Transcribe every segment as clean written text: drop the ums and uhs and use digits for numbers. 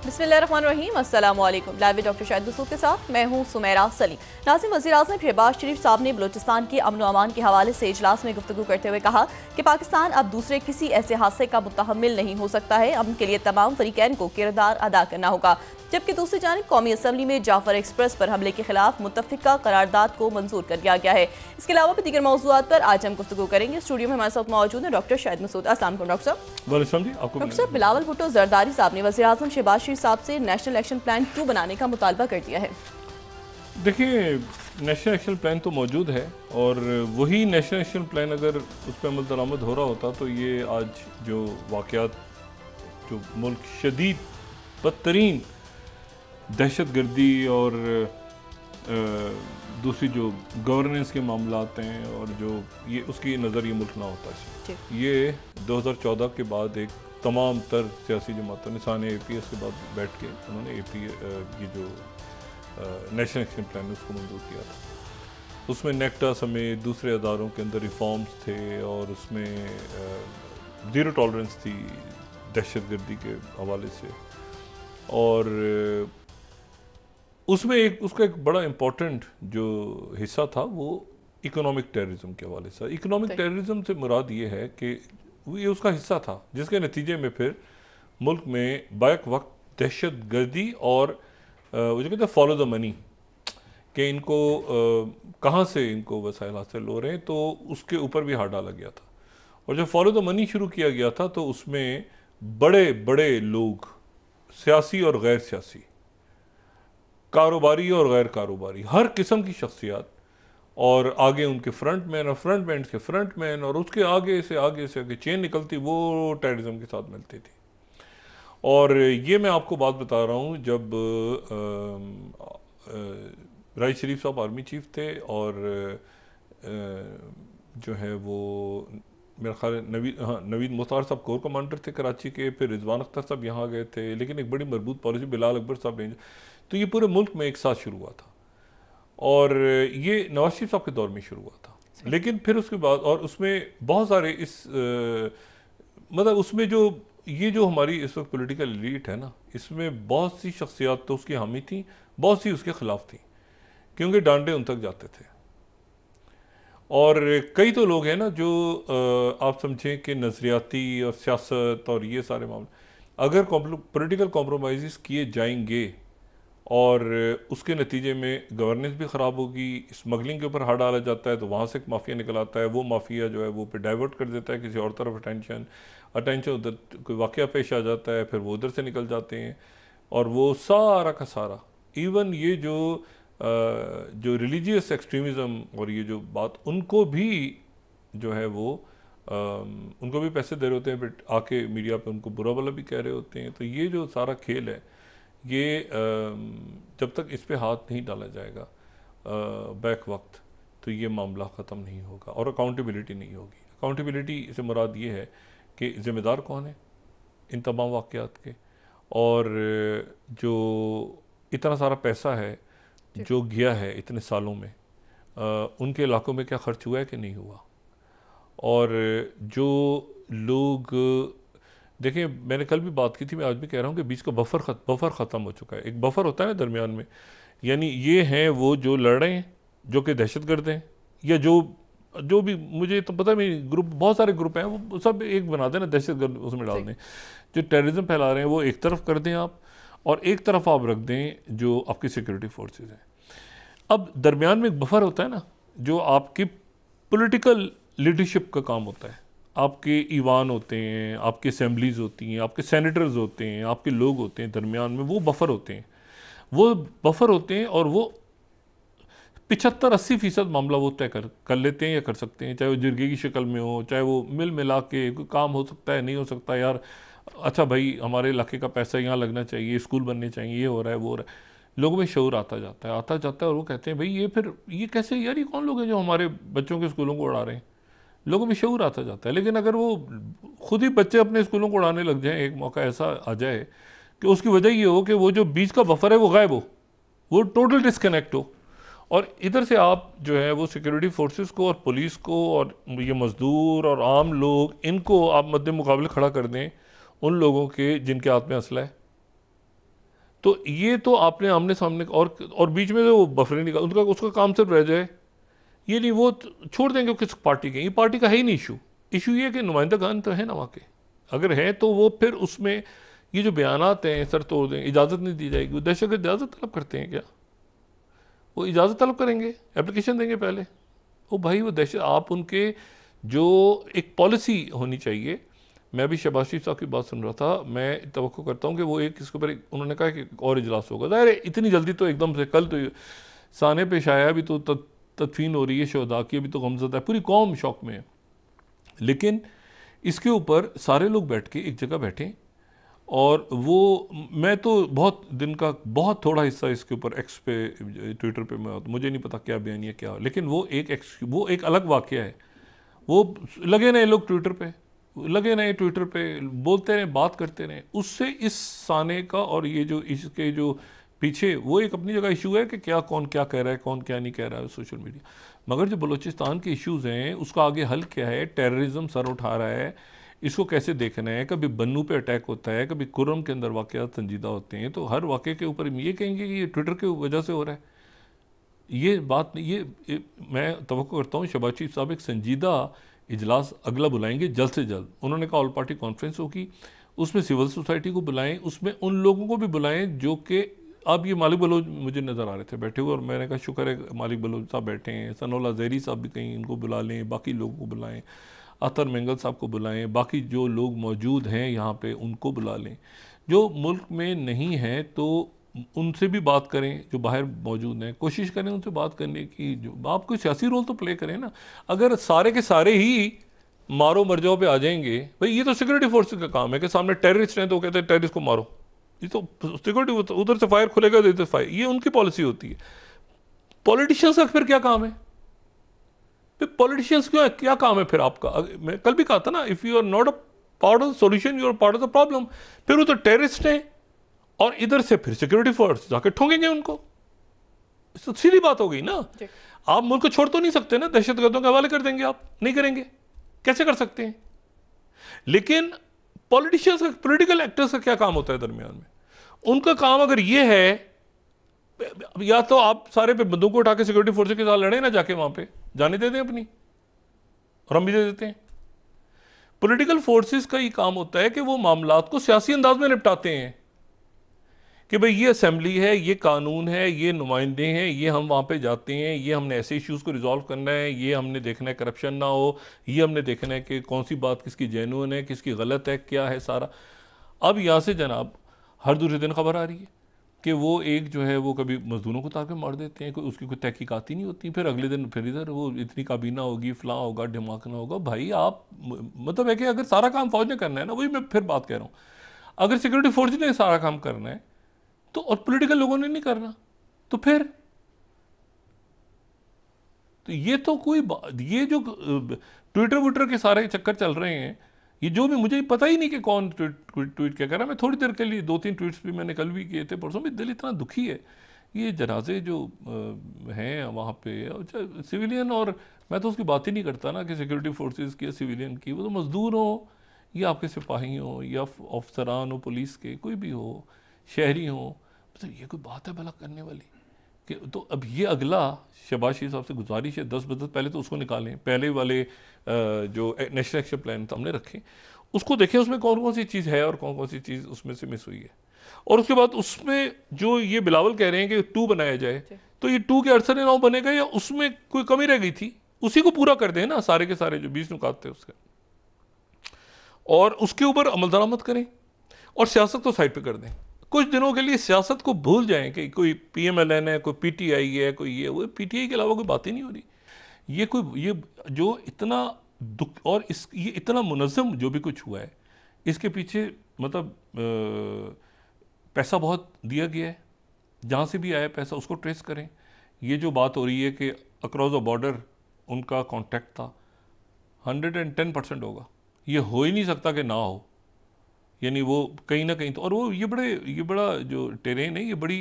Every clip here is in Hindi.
बिस्मिल्लाहिर्रहमानिर्रहीम, अस्सलाम वालेकुम। लाइव में डॉक्टर शाहिद मसूद के साथ मैं हूँ सुमेरा सलीम। नाज़िम, वज़ीर-ए-आज़म शहबाज शरीफ साहब ने बलूचिस्तान के अमन व अमान के हवाले से इजलास में गुफ्तगू करते हुए कहा कि पाकिस्तान अब दूसरे किसी ऐसे हादसे का मुतहम्मिल नहीं हो सकता है। अमन के लिए तमाम फरीकैन को किरदार अदा करना होगा। जबकि दूसरी जानिब कौमी असम्बली में जाफर एक्सप्रेस पर हमले के खिलाफ मुत्तफ़िका करारदाद को मंजूर कर दिया गया है। इसके अलावा भी दीगर मौज़ूआत पर आज हम गुफ्तगू करेंगे। स्टूडियो में हमारे साथ मौजूद है डॉक्टर शाहिद मसूद। अस्सलाम वालेकुम डॉक्टर साहब। डॉक्टर साहब, बिलावल भुट्टो जरदारी साहब ने वज़ीर-ए-आज़म शहबाज शरीफ साहब से नेशनल एक्शन प्लान 2 बनाने का मुतालबा कर दिया है। देखिए, नेशनल एक्शन प्लान तो मौजूद है और वही नेशनल एक्शन प्लान अगर उस पर अमल दरामद हो रहा होता तो ये आज जो वाक़यात जो मुल्क शदीद बदतरीन दहशतगर्दी और दूसरी जो गवर्नेंस के मामलात हैं और जो ये उसकी नज़र ये मुल्क ना होता है। ये 2014 के बाद एक तमाम तर सियासी जमातों ने साने APS के बाद बैठ के उन्होंने ये जो नेशनल एक्शन प्लान है उसको मंजूर किया था। उसमें नेक्टा समेत दूसरे अदारों के अंदर रिफॉर्म्स थे और उसमें ज़ीरो टॉलरेंस थी दहशतगर्दी के हवाले से। और उसमें उसका एक बड़ा इम्पोर्टेंट जो हिस्सा था वो इकोनॉमिक टेररिज्म के हवाले से। इकोनॉमिक टेररिज्म से मुराद ये है कि ये उसका हिस्सा था जिसके नतीजे में फिर मुल्क में बैक वक्त दहशतगर्दी और वो जो कहते हैं फॉलो द मनी कि इनको कहाँ से इनको वसाइल हासिल हो रहे हैं, तो उसके ऊपर भी हाथ डाला गया था। और जब फॉलो द मनी शुरू किया गया था तो उसमें बड़े बड़े लोग, सियासी और गैर सियासी, कारोबारी और गैर कारोबारी, हर किस्म की शख्सियात, और आगे उनके फ्रंट मैन और फ्रंट मैन के फ्रंट मैन और उसके आगे से आगे चेन निकलती वो टेररिज्म के साथ मिलती थी। और ये मैं आपको बात बता रहा हूँ जब राइस शरीफ साहब आर्मी चीफ थे और जो है वो मेरा ख्याल नवीद मुख्तार साहब कोर कमांडर थे कराची के, फिर रिजवान अख्तर साहब यहाँ गए थे, लेकिन एक बड़ी मजबूत पॉलिसी बिलाल अकबर साहब रेंज, तो ये पूरे मुल्क में एक साथ शुरू हुआ था और ये नवाज शरीफ साहब के दौर में शुरू हुआ था। लेकिन फिर उसके बाद और उसमें बहुत सारे मतलब उसमें जो हमारी इस वक्त पॉलिटिकल एलीट है ना, इसमें बहुत सी शख्सियात तो उसकी हामी थी, बहुत सी उसके खिलाफ थी, क्योंकि डांडे उन तक जाते थे। और कई तो लोग हैं ना जो आप समझें कि नज़रियाती और सियासत और ये सारे मामले, अगर पॉलिटिकल कॉम्प्रोमाइज़ किए जाएंगे और उसके नतीजे में गवर्नेंस भी ख़राब होगी, स्मगलिंग के ऊपर हाथ डाला जाता है तो वहाँ से एक माफिया निकल आता है, वो माफिया जो है वो पे डाइवर्ट कर देता है किसी और तरफ अटेंशन उधर कोई वाक़या पेश आ जाता है, फिर वो उधर से निकल जाते हैं और वो सारा का सारा इवन ये जो रिलीजियस एक्सट्रीमिज़म और ये जो बात, उनको भी जो है वो उनको भी पैसे दे रहे होते हैं, फिर आके मीडिया पे उनको बुरा भला भी कह रहे होते हैं। तो ये जो सारा खेल है ये जब तक इस पे हाथ नहीं डाला जाएगा बैक वक्त, तो ये मामला ख़त्म नहीं होगा और अकाउंटेबिलिटी नहीं होगी। अकाउंटेबिलिटी से मुराद ये है कि ज़िम्मेदार कौन है इन तमाम वाक़यात के, और जो इतना सारा पैसा है जो गया है इतने सालों में, उनके इलाकों में क्या ख़र्च हुआ है कि नहीं हुआ। और जो लोग देखिए, मैंने कल भी बात की थी, मैं आज भी कह रहा हूँ कि बीच का बफर ख़त्म हो चुका है। एक बफर होता है ना दरमियान में, यानी ये हैं वो जो लड़ रहे हैं, जो कि दहशतगर्द हैं, या जो भी, मुझे तो पता नहीं, ग्रुप बहुत सारे ग्रुप हैं, वो सब एक बना दें ना, दहशतगर्द उसमें डाल दें, जो टेररिज्म फैला रहे हैं वो एक तरफ कर दें आप, और एक तरफ आप रख दें जो आपकी सिक्योरिटी फोर्सेस हैं। अब दरमियान में एक बफर होता है ना, जो आपकी पॉलिटिकल लीडरशिप का काम होता है। आपके ईवान होते हैं, आपकी असेंबलीज़ होती हैं, आपके सेनेटर्स होते हैं, आपके लोग होते हैं, दरमियान में वो बफर होते हैं, और वो 75-80% मामला वो तय कर लेते हैं या कर सकते हैं, चाहे वो जिरगे की शक्ल में हो, चाहे वो मिल मिला के कोई काम हो सकता है, नहीं हो सकता, यार अच्छा भाई हमारे इलाके का पैसा यहाँ लगना चाहिए, स्कूल बनने चाहिए, ये हो रहा है वो हो रहा है। लोगों में शऊर आता जाता है और वो कहते हैं भाई ये कैसे, यार ये कौन लोग हैं जो हमारे बच्चों के स्कूलों को उड़ा रहे हैं। लोगों में शऊर आता जाता है, लेकिन अगर वो खुद ही बच्चे अपने स्कूलों को उड़ाने लग जाएं, एक मौका ऐसा आ जाए कि उसकी वजह ये हो कि वो जो बीच का बफर है वो गायब हो, वो टोटल डिस्कनेक्ट हो, और इधर से आप जो है वो सिक्योरिटी फोर्सेस को और पुलिस को और ये मज़दूर और आम लोग, इनको आप मद्दे मुकाबले खड़ा कर दें उन लोगों के जिनके हाथ में असला है। तो ये तो आपने आमने सामने और बीच में वो बफरे निकाल, उनका उसका काम सिर्फ रह जाए, ये नहीं वो छोड़ देंगे किस पार्टी के, ये पार्टी का है ही नहीं इशू ये है कि नुमाइंदागान तो है ना वहाँ के, अगर हैं तो वो फिर उसमें ये जो बयानात हैं सर तोड़ दें, इजाज़त नहीं दी जाएगी, वो दहशतगर्द इजाज़त तलब करते हैं क्या? वो इजाज़त तलब करेंगे, एप्लीकेशन देंगे पहले, वो भाई वो दहशत, आप उनके जो एक पॉलिसी होनी चाहिए। मैं भी शहबाज शरीफ साहब की बात सुन रहा था, मैं तवक्को करता हूँ कि वो एक इसके ऊपर उन्होंने कहा कि और इजलास होगा, ज़ाहिर है इतनी जल्दी तो एकदम से, कल तो साने पेश आया, अभी तो तदफीन हो रही है शहदा की, अभी तो गमज़दा है, पूरी कौम शौक में है, लेकिन इसके ऊपर सारे लोग बैठ के एक जगह बैठें। और वो मैं तो बहुत दिन का बहुत थोड़ा हिस्सा इसके ऊपर एक्स पे ट्विटर पे मैं, मुझे नहीं पता क्या बयानिया क्या, लेकिन वो एक अलग वाक़या है। वो लगे नहीं लोग ट्विटर पे, लगे नहीं ट्विटर पे बोलते रहे, बात करते रहे, उससे इस साने का और ये जो इसके जो पीछे वो एक अपनी जगह इशू है कि क्या कौन क्या कह रहा है, कौन क्या नहीं कह रहा है सोशल मीडिया, मगर जो बलूचिस्तान के इश्यूज़ हैं उसका आगे हल क्या है? टेररिज्म सर उठा रहा है, इसको कैसे देखना है? कभी बन्नू पे अटैक होता है, कभी कुर्रम के अंदर वाक़यात संजीदा होते हैं, तो हर वाक़े के ऊपर ये कहेंगे कि ये ट्विटर की वजह से हो रहा है, ये बात नहीं। ये मैं तवक्को करता हूँ शहबाज शरीफ साहब एक संजीदा इजलास अगला बुलाएंगे जल्द से जल्द। उन्होंने कहा ऑल पार्टी कॉन्फ्रेंस होगी, उसमें सिविल सोसाइटी को बुलाएं, उसमें उन लोगों को भी बुलाएं जो कि अब ये मालिक बलोच मुझे नज़र आ रहे थे बैठे हुए, और मैंने कहा शुक्र है मालिक बलोच साहब बैठे हैं, सनोला जहरी साहब भी कहीं इनको बुला लें, बाकी लोगों को बुलाएं, अतर मंगल साहब को बुलाएं, बाकी जो लोग मौजूद हैं यहाँ पे उनको बुला लें, जो मुल्क में नहीं हैं तो उनसे भी बात करें, जो बाहर मौजूद हैं कोशिश करें उनसे बात करने की। जो आप कोई सियासी रोल तो प्ले करें ना, अगर सारे के सारे ही मारो मर जाओ पे आ जाएंगे, भाई ये तो सिक्योरिटी फोर्सेस का काम है कि सामने टेररिस्ट हैं तो कहते हैं टेररिस्ट को मारो, ये तो सिक्योरिटी, उधर से फायर खुलेगा इधर से फायर, ये उनकी पॉलिसी होती है। पॉलिटिशियंस का फिर क्या काम है? फिर पॉलिटिशियंस क्या काम है फिर आपका? मैं कल भी कहा था ना, if you are not a part of the solution you are part of the problem. फिर वो तो टेररिस्ट हैं और इधर से फिर सिक्योरिटी फोर्स जाके ठोंकेंगे उनको, तो सीधी बात हो गई ना। आप मुल्क को छोड़ तो नहीं सकते ना, दहशतगर्दों के हवाले कर देंगे, आप नहीं करेंगे, कैसे कर सकते हैं? लेकिन पॉलिटिशियंस का, पॉलिटिकल एक्टर्स का क्या काम होता है दरमियान में? उनका काम अगर ये है, या तो आप सारे पे बंदूक उठा के सिक्योरिटी फोर्स के साथ लड़े ना, जाके वहां पे जाने दे दें अपनी, और हम भी दे देते हैं। पॉलिटिकल फोर्सेस का ही काम होता है कि वो मामलात को सियासी अंदाज में निपटाते हैं कि भाई ये असेंबली है, ये कानून है, ये नुमाइंदे हैं, ये हम वहाँ पे जाते हैं, ये हमने ऐसे इश्यूज़ को रिजॉल्व करना है, ये हमने देखना है करप्शन ना हो, ये हमने देखना है कि कौन सी बात किसकी जेन्युइन है, किसकी गलत है, क्या है सारा। अब यहाँ से जनाब हर दूसरे दिन खबर आ रही है कि वो एक जो है वो कभी मजदूरों को ताके मार देते हैं, उसकी कोई तहकीकात ही नहीं होती, फिर अगले दिन फिर इधर वो इतनी काबीना होगी, फलां होगा, ढमाकना होगा। भाई आप मतलब है कि अगर सारा काम फौज ने करना है ना, वही मैं फिर बात कह रहा हूँ, अगर सिक्योरिटी फोर्स ने सारा काम करना है तो, और पॉलिटिकल लोगों ने नहीं करना, तो फिर तो ये तो कोई ये जो ट्विटर वुटर के सारे चक्कर चल रहे हैं, ये जो भी मुझे पता ही नहीं कि कौन ट्वीट क्या कर रहा है। मैं थोड़ी देर के लिए 2-3 ट्वीट्स भी मैंने कल भी किए थे, परसों भी। दिल इतना दुखी है, ये जनाजे जो हैं वहाँ पे सिविलियन, और मैं तो उसकी बात ही नहीं करता ना कि सिक्योरिटी फोर्सेस की या सिविलियन की, वो तो मजदूर हो या आपके सिपाही हो या अफसरान हो, पुलिस के कोई भी हो, शहरी हो, मतलब ये कोई बात है भला करने वाली कि? तो अब ये अगला शहबाज शरीफ साहब से गुजारिश है, 10 बजे पहले तो उसको निकालें, पहले वाले जो नेशनल एक्शन प्लान था हमने रखें, उसको देखें उसमें कौन कौन सी चीज़ है और कौन कौन सी चीज़ उसमें से मिस हुई है, और उसके बाद उसमें जो ये बिलावल कह रहे हैं कि 2 बनाया जाए, तो ये 2 के अरसर 9 बनेगा या उसमें कोई कमी रह गई थी, उसी को पूरा कर दें ना, सारे के सारे जो 20 नुकात थे उसके, और उसके ऊपर अमल दरामद करें और सियासत को साइड पे कर दें। कुछ दिनों के लिए सियासत को भूल जाएं कि कोई PMLN है, कोई PTI है, कोई ये वो, PTI के अलावा कोई बात ही नहीं हो रही। ये जो इतना दुख और ये इतना मुनज़्ज़म जो भी कुछ हुआ है, इसके पीछे मतलब पैसा बहुत दिया गया है, जहाँ से भी आया पैसा उसको ट्रेस करें। ये जो बात हो रही है कि अक्रॉस द बॉर्डर उनका कॉन्टैक्ट था, 110% होगा, ये हो ही नहीं सकता कि ना हो, यानी वो कहीं ना कहीं तो, और वो ये बड़ा जो टेरेन है, ये बड़ी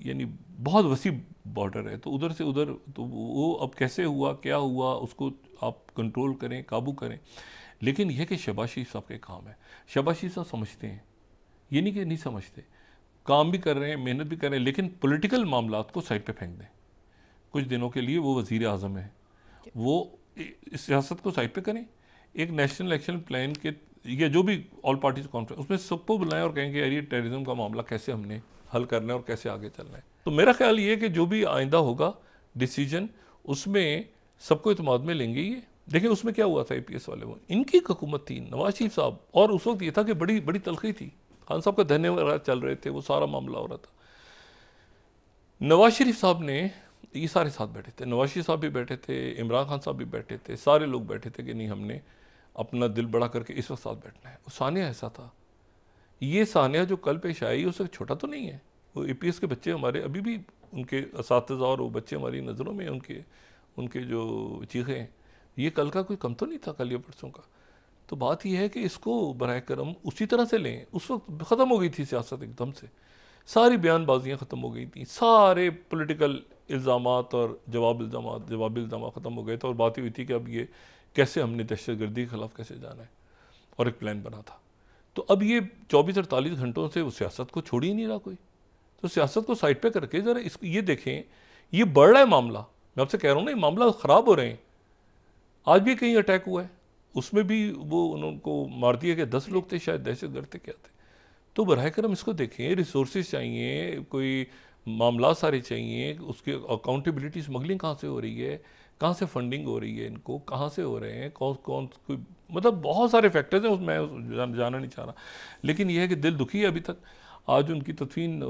यानी बहुत वसी बॉर्डर है, तो उधर से उधर, तो वो अब कैसे हुआ, क्या हुआ, उसको आप कंट्रोल करें, काबू करें। लेकिन यह कि शहबाज शरीफ साहब के काम है, शहबाज शरीफ साहब समझते हैं ये नहीं कि नहीं समझते, काम भी कर रहे हैं, मेहनत भी कर रहे हैं, लेकिन पॉलिटिकल मामलात को साइड पे फेंक दें। कुछ दिनों के लिए वो वज़ीर आज़म है, वो सियासत को साइड पे करें, एक नेशनल एक्शन प्लान के या जो भी ऑल पार्टीज कॉन्फ्रेंस उसमें सबको बुलाएं और कहें कि यार ये टेररिज्म का मामला कैसे हमने हल करना है और कैसे आगे चलना है। तो मेरा ख्याल ये है कि जो भी आइंदा होगा डिसीजन उसमें सबको इत्मीनान में लेंगे। ये देखिए उसमें क्या हुआ था, APS वाले वो इनकी हुकूमत थी, नवाज शरीफ साहब, और उस वक्त ये था कि बड़ी बड़ी तलखी थी, खान साहब का धरने वगैरह चल रहे थे, वो सारा मामला हो रहा था। नवाज शरीफ साहब ने ये सारे साथ बैठे थे, नवाज शरीफ साहब भी बैठे थे, इमरान खान साहब भी बैठे थे, सारे लोग बैठे थे कि नहीं हमने अपना दिल बड़ा करके इस वक्त साथ बैठना है। सानिया ऐसा था, ये सानिया जो कल पेश आई उससे छोटा तो नहीं है। वो APS के बच्चे हमारे अभी भी उनके असातिज़ा और वो बच्चे हमारी नज़रों में उनके जो चीखें हैं, ये कल का कोई कम तो नहीं था, कल या परसों का। तो बात यह है कि इसको बराए करम उसी तरह से लें। उस वक्त ख़त्म हो गई थी सियासत, एकदम से सारी बयानबाजियाँ ख़त्म हो गई थी, सारे पॉलिटिकल इल्ज़ामात और जवाबी इल्ज़ाम ख़त्म हो गए थे, और बात हुई थी कि अब ये कैसे हमने दहशतगर्दी के ख़िलाफ़ कैसे जाना है, और एक प्लान बना था। तो अब ये 24-48 घंटों से उस सियासत को छोड़ ही नहीं रहा कोई। तो सियासत को साइड पे करके ज़रा इसको ये देखें, ये बढ़ रहा है मामला। मैं आपसे कह रहा हूँ ना, ये मामला ख़राब हो रहे हैं। आज भी कहीं अटैक हुआ है, उसमें भी वो उनको मार दिया गया, 10 लोग थे शायद, दहशतगर्द थे क्या थे। तो बराह करम इसको देखें, रिसोर्सेज चाहिए, कोई मामला सारे चाहिए, उसकी अकाउंटेबिलिटी, स्मगलिंग कहाँ से हो रही है, कहाँ से फंडिंग हो रही है, इनको कहाँ से हो रहे हैं, कौन कौन कोई, मतलब बहुत सारे फैक्टर्स हैं, उसमें जाना नहीं चाह रहा। लेकिन यह है कि दिल दुखी है अभी तक। आज उनकी तदफीन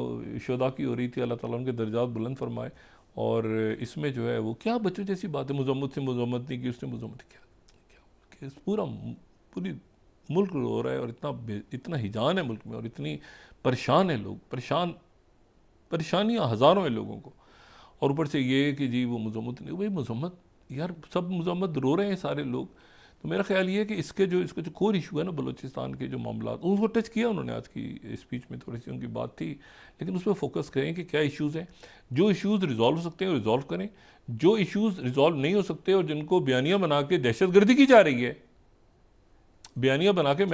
शुहदा की हो रही थी, अल्लाह ताला उनके दर्जात बुलंद फरमाए। और इसमें जो है वो क्या बच्चों जैसी बात है, मजम्मत से मजम्मत नहीं की, उसने मजम्मत क्या पूरी मुल्क रो रहा है, और इतना हिजान है मुल्क में, और इतनी परेशान है लोग, परेशानियाँ हज़ारों हैं लोगों को। और ऊपर से ये कि जी वो मजम्मत नहीं, भाई मजम्मत यार, सब मजम्मत रो रहे हैं सारे लोग। तो मेरा ख्याल ये है कि इसका जो कोर इशू है ना बलूचिस्तान के जो मामला, उसको टच किया उन्होंने आज की स्पीच में, थोड़ी सी उनकी बात थी, लेकिन उस पर फोकस करें कि क्या इश्यूज़ हैं, जो इश्यूज़ रिजॉल्व हो सकते हैं रिजॉल्व करें, जो इश्यूज़ रिजॉल्व नहीं हो सकते और जिनको बयानियाँ बना के दहशतगर्दी की जा रही है, बयानियाँ बना के,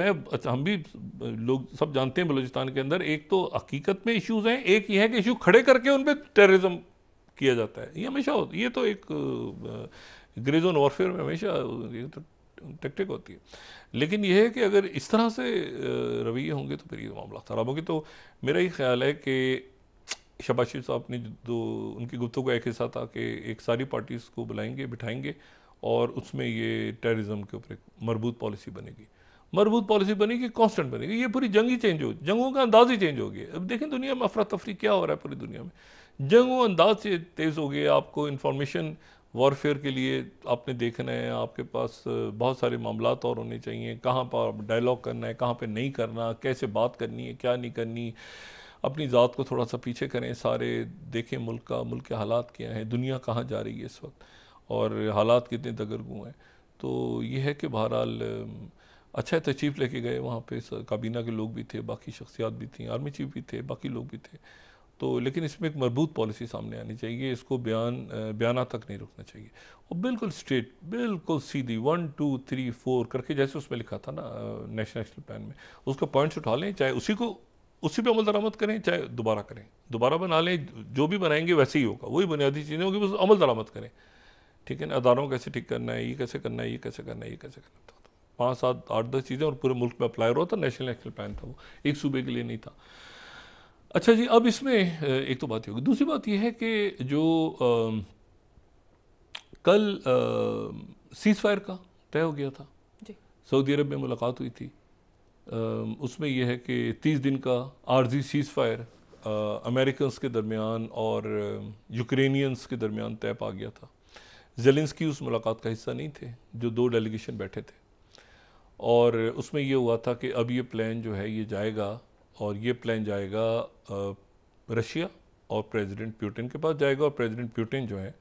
हम भी लोग सब जानते हैं बलूचिस्तान के अंदर एक तो हकीकत में इश्यूज़ हैं, एक ये है कि इशू खड़े करके उन पर टेररिज्म किया जाता है। ये हमेशा ये तो एक ग्रे जोन वॉरफेयर में हमेशा ये तो टैक्टिक होती है। लेकिन यह है कि अगर इस तरह से रवैये होंगे तो फिर ये मामला ख़राब होगी। तो मेरा ये ख्याल है कि शहबाज शरीफ साहब ने जो उनकी गुफ्तगू का एक हिस्सा था कि एक सारी पार्टीज़ को बुलाएंगे, बिठाएंगे, और उसमें ये टेररिज्म के ऊपर एक मरबूत पॉलिसी बनेगी, कांस्टेंट बनेगी। ये पूरी जंग ही चेंज हो, जंगों का अंदाज ही चेंज हो गया। अब देखें दुनिया में अफरा तफरी क्या हो रहा है, पूरी दुनिया में जंगों अंदाज से तेज़ हो गया। आपको इंफॉर्मेशन वॉरफेयर के लिए आपने देखना है, आपके पास बहुत सारे मामलात और होने चाहिए, कहाँ पर आप डायलॉग करना है, कहाँ पे नहीं करना, कैसे बात करनी है, क्या नहीं करनी। अपनी ज़ात को थोड़ा सा पीछे करें, सारे देखें मुल्क के हालात क्या हैं, दुनिया कहाँ जा रही है इस वक्त, और हालात कितने दगरगू हैं। तो ये है कि बहरहाल अच्छा है, तशरीफ़ लेके गए वहाँ पे, काबीना के लोग भी थे, बाकी शख्सियात भी थी, आर्मी चीफ भी थे, बाकी लोग भी थे। तो लेकिन इसमें एक मजबूत पॉलिसी सामने आनी चाहिए, इसको बयाना तक नहीं रुकना चाहिए, और बिल्कुल स्ट्रेट, बिल्कुल सीधी 1 2 3 4 करके, जैसे उसमें लिखा था ना नेशनल एक्शन प्लान में, उसका पॉइंट्स उठा लें, चाहे उसी पे अमल दरामद करें, चाहे दोबारा बना लें, जो भी बनाएंगे वैसे ही होगा, वही बुनियादी चीज़ें होगी, बस अमल दरामद करें। ठीक है ना, अदारों कैसे ठीक करना है, ये कैसे करना है, ये कैसे करना है, ये कैसे करना है, 5 7 8 10 चीज़ें, और पूरे मुल्क में अप्लाई हो रहा था। नेशनल एक्शन प्लान था, वो एक सूबे के लिए नहीं था। अच्छा जी, अब इसमें एक तो बात ही होगी। दूसरी बात यह है कि जो कल सीज़ फायर का तय हो गया था, सऊदी अरब में मुलाकात हुई थी, उसमें यह है कि 30 दिन का आर्जी सीज़ फायर अमेरिकन्स के दरमियान और यूक्रेनियंस के दरमियान तय पा गया था। ज़ेलेंस्की उस मुलाकात का हिस्सा नहीं थे, जो 2 डेलीगेशन बैठे थे, और उसमें यह हुआ था कि अब ये प्लान जो है ये जाएगा, और ये प्लान जाएगा रशिया और प्रेसिडेंट पुतिन के पास जाएगा, और प्रेसिडेंट पुतिन जो है